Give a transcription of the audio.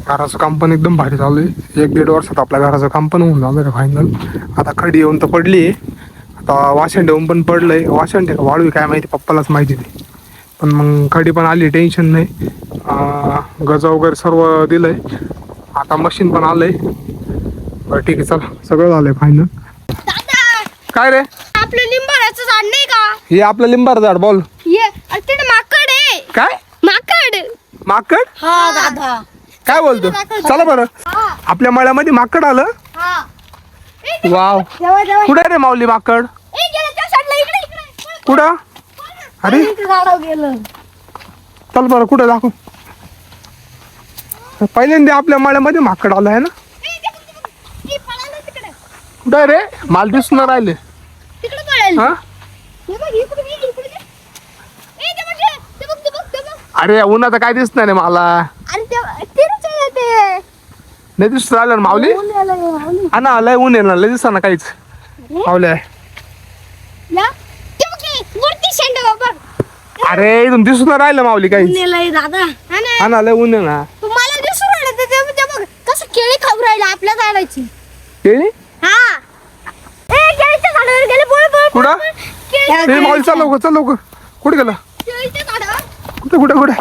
घराचं काम पण एकदम भारी चालू आहे. 1-1.5 वर्षात आपल्या घराचं काम पण होऊन जाणार आहे फायनल. आता खडी येऊन तर पडली आहे, आता वाशंड येऊन पण पडलंय. वाशंड का वाळू काय माहिती, पप्पालाच माहिती नाही. पण मग खडी पण आली, टेन्शन नाही. गज वगैरे सर्व दिलंय. आता मशीन पण आलंय. बरं ठीक आहे, चला सगळं झालंय फायनल. काय रे? आपलं लिंबाचं झाड नाही का? हे आपलं लिंबाचं झाड. बोल. ये तिथे माकड आहे. काय माकड? माकड? हा दादा. काय बोलतो? चला बरं, आपल्या मळ्यामध्ये माकड आलं. हा. वाव, कुठे रे माऊली माकड? कुठं? अरे गेलं. चल बरं, कुठं दाखव. पहिल्यांदा आपल्या मळ्यामध्ये माकड आलं आहे ना. कुठं रे? माल दिसून राहिले. हा, अरे उन्हाचं काय दिसणार नाही मला. नाही दिसून राहिलं ना माऊली. हा ना, लय ऊन येणार, लय दिसणार ना काहीच. माऊली अरे इथून दिसून राहिलं माऊली काहीच. दादा हा ना, लय ऊन आहे ना. तुम्हाला दिसून राहिलं ते बघ कसं केळी खाऊ राहिलं आपल्या झाडाची. केळी? हा. केळीच्या झाडावर गेले. कुठं? माऊली चल लवकर, चल लवकर. कुठे गेला? केळीच्या झाडावर. कुठे कुठे कुठे?